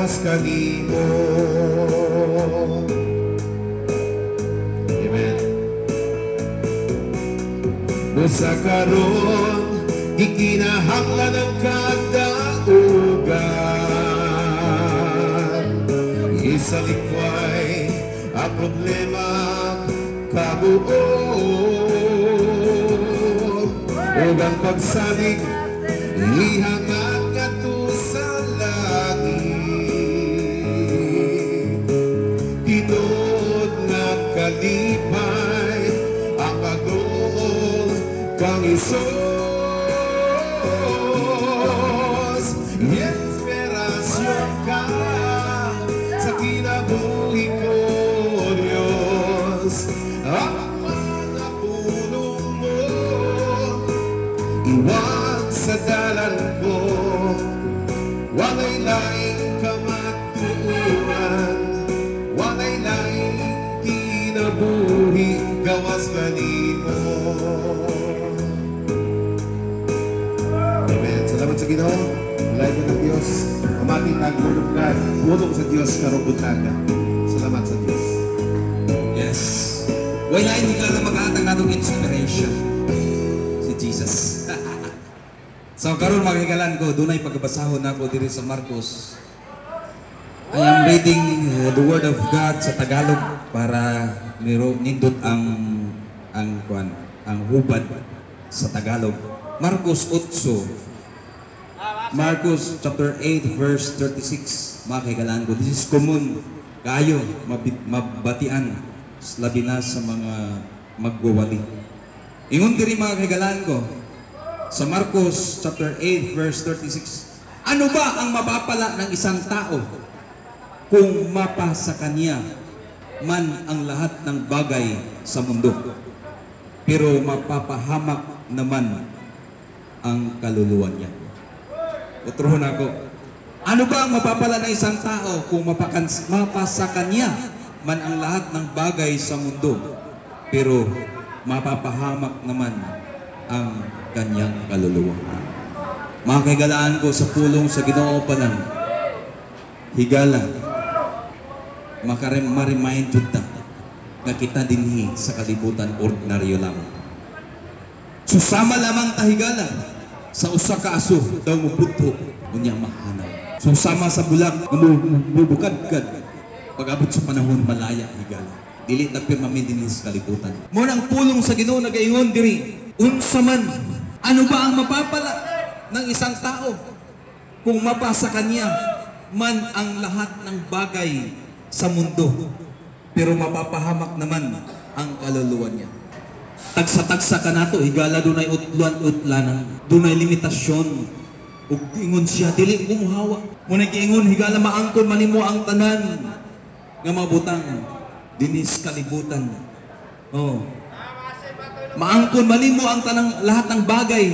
gawas kanimo. Amen. Busa karon ikinahanglan ang kadaugan, isa likway ang problema kabuo, ug ang pagsalig ihangat kadto sa langit. Tinod nga kalipay ang pag-uol kang Isos, inspirasyon ka sa kinabuhi ko, Diyos. Ang mga pulong mo iwag sa dalan ko, walay laing kamatuan, walay laing kinabuhi gawas kanimo. Amen. Salamat sa Ginoo. Lain ng Diyos. Pamati nagmulugkan. Bulong sa Diyos karong butaga. Salamat sa Diyos. Yes. Wala hindi ka na mag-aatang atong inspiration. Si Jesus. So karon magigalan ko, dunay pagkabasahon nako diri sa Marcos. I am reading the word of God sa Tagalog para nindot ang hubad sa Tagalog. Marcos 8. Marcos chapter 8 verse 36. Makigalan ko. This is common kayo mabatian labi na sa mga magwawali. Ingon diri mga kaigalan ko sa Marcos chapter 8 verse 36. Ano ba ang mapapala ng isang tao kung mapa sa kanya man ang lahat ng bagay sa mundo, pero mapapahamak naman ang kaluluwa niya? Utrohon ako. Ano ba ang mapapala ng isang tao kung mapa sa kanya man ang lahat ng bagay sa mundo, pero mapapahamak naman ang kanyang kaluluwa? Mga kaigalaan ko sa pulong sa Ginoo pa lang, higala, ma-remind kita na kita dinhi sa kalibutan ordinaryo lang. Susama lamang tahigala sa usa ka aso daw mupudto unya mahanaw. Susama sa bulag mubukadkad pag-abot sa panahon malaya higala. Dili ta pirmamin dinhi sa kalibutan. Mo nang pulong sa Ginoo nagaingon diri, unsa man ano ba ang mapapala ng isang tao kung mapa sa kanya man ang lahat ng bagay sa mundo, pero mapapahamak naman ang kaluluwa niya? Tagsa-tagsa ka nato, higala dunay utlan-utlanan, dunay limitasyon. Ug ingon siya, dili ko muhawa. Muna giingon, higala maangkon manimo ang tanan nga mabutang dinis kalibutan. Oh. Maangkon manimo ang tanang lahat ng bagay.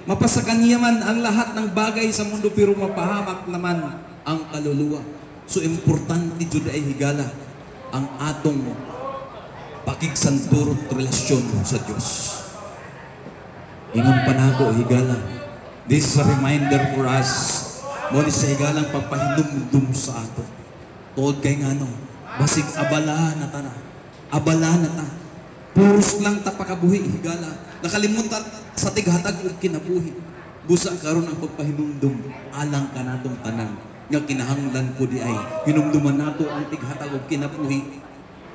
Mapasakan niya man ang lahat ng bagay sa mundo, pero mapahamak naman ang kaluluwa. So importante jud ay higala ang atong pakigsanturot relasyon sa Diyos. Ingon pa nako higala. This is a reminder for us. Muna sa higalang pagpahinumdum sa ato. Tuod kay ngano, basig abala na ta na. Abala na ta. Puros lang ta pakabuhi higala. Nakalimutan sa tighatag og kinabuhi. Busa karon ang pagpahinumdum alang kanatong tanan nga kinahanglan ko di ay hinumduman nato ang tighatag og kinabuhi.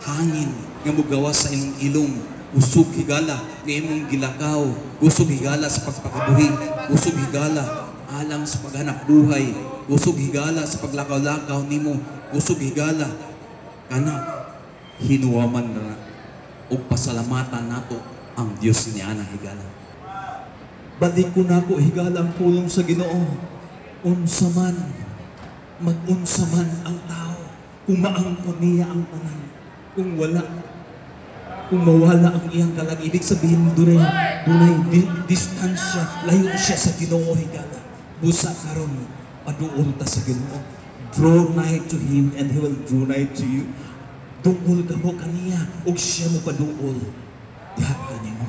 Hangin nga mugawas sa imong ilong, usog higala nga imong gilakaw, usog higala sa pagpakabuhi, usog higala alang sa paghanap buhay, usog higala sa paglakaw-lakaw nimo, usog higala kana hinuwaman na ug pasalamatan nato ang Dios niya na higala. Balik ko nako higala ang pulong sa Ginoo. Unsa man mag-unsa man ang tao, kung maangkon niya ang tanan, kung mawala ang iyang kalag, ibig sabihin dunay distansya, layo siya sa Ginoo higala. Busa karon paduol ta sa Ginoo. Draw nigh to Him and He will draw nigh to you. Duol ka mo kaniya ug siya mo paduol. Diha kanimo.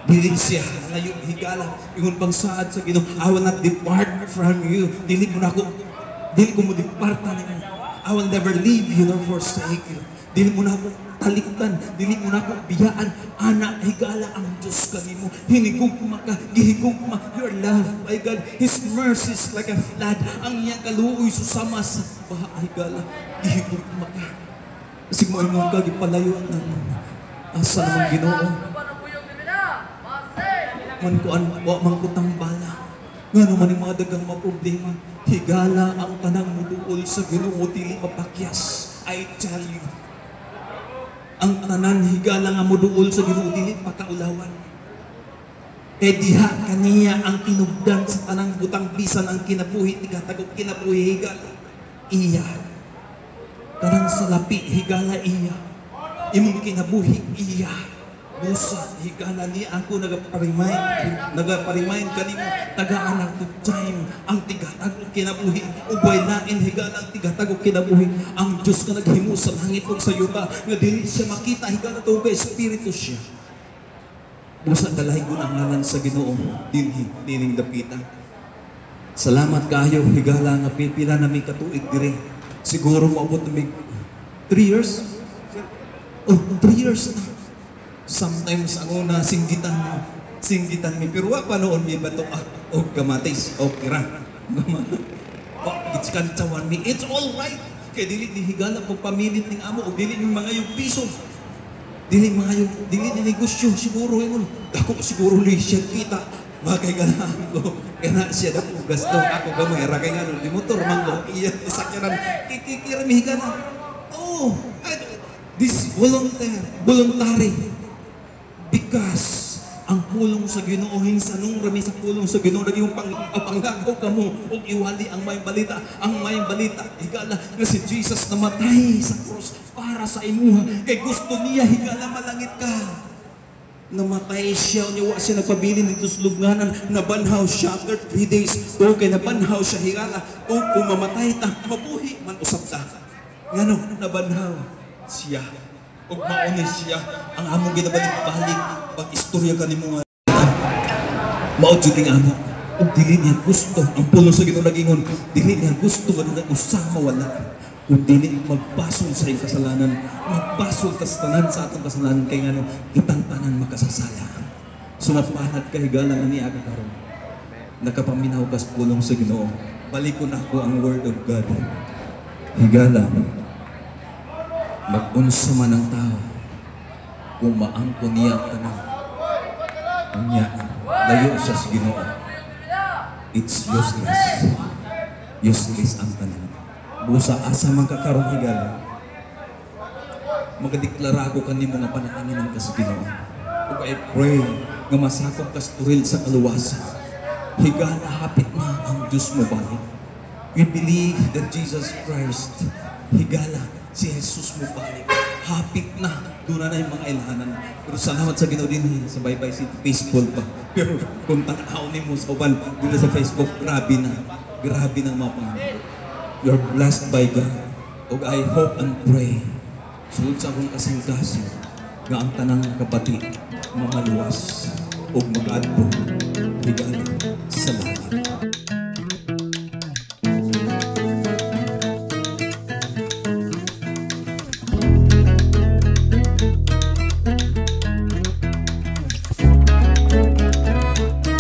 Bilin siya layo higala. Ingon pang saad sa Ginoo, I will not depart from you. Dili mo na ako Dili ko mo diparta nimo. I will never leave you nor forsake you. Dili mo na ako talikdan, dili mo na ako biyaan. Ana, higala ang Diyos kanimo. Hinigugma ka, gihigugma. Your love, my God, His mercy is like a flood. Ang iyang kaluoy susama sa baha, higala. Gihigugma ka. Kasi mo ingon ka, gipalayo ng asa naman Ginoo. Man ko man ko tambala. Nga naman yung mga dagang mga problema. Higala ang tanang muduol sa Ginoo, dili mapakyas. I tell you. Ang tanan higala nga muduol sa Ginoo, dili pakaulawan. Kay diha kaniya ang tinubdan sa tanang butang bisan ang kinabuhi, tigatagog kinabuhi higala. Iya. Karang salapi higala iya. Imong kinabuhi iya. Busa, higala ni ako nagaparimain kanimo tagaan ang time ang tigatagog kinabuhi ubay lain higala ang tigatagog kinabuhi ang Diyos ka naghimo sa langit ug sa yuta nga dili siya makita higala to kay espiritu siya. Busa dalahi ko ang ngalan sa Ginoo dining dapita. Salamat kayo higala nga pila na may katuig diri. Siguro maabot na may 3 years. Oh, 3 years na. Sometimes ang una singgitan mi pero wa pa noon mi bato o kamatis o kira it's kantawan mi it's all right kay dili ni higala pag pamilit ning amo o dili ni mga yung piso dili ni negosyo siguro ingon ako siguro ni siya kita bagay ganahan ko kana siya dako gasto ako gamay ra kay ngano di motor manggo iya sakyanan kikira mi higala oh this voluntary. Because ang pulong sa Ginoo hinsanong rami sa pulong sa Ginoo naging panglagaw kamo ug iwali ang may balita higala nga si Jesus namatay sa cross para sa imuha kay gusto niya higala malangit ka. Namatay siya wa siya nagpabilin dito sa lubnganan nabanhaw siya after 3 days kay nabanhaw siya higala kung mamatay ta mabuhi man usab ta ngano nabanhaw siya. Ug mauni siya ang among ginabalik-balik pag istorya kanimo nga mao jud ning amo ug dili niya gusto ang pulong sa Ginoo nagingon dili niya gusto nga usa mawala kung dili magpasol sa iyong kasalanan magpasol ta sa tanan sa atong kasalanan kay ngano kitang tanan makasasala sumapanat ka higala nga niya karon nakapaminaw kas pulong sa Ginoo balikon ako ang word of God higala mag-unsa man ang tao kung maangkon niya ang tanan unya layo siya sa Ginoo it's useless ang tanan busa asa man kakaron higala magadeklara ako kanimo nga panatanan ka sa Ginoo ug I pray nga masakop ka turil sa kaluwasan higala hapit na ang Diyos mo balik we believe that Jesus Christ higala si Jesus mo balik. Hapit na. Doon na yung mga ilahanan. Pero salamat sa Ginoo din sa Baybay City. Peaceful pa. Pero kung tanaw ni mo sa uban, doon sa Facebook, grabe na. Grabe ng mga Panginoon. You're blessed by God. Og I hope and pray. Sulod sa akong kasing-kasing nga ang tanang kapatid mamaluwas og mag-adpo higala sa langit.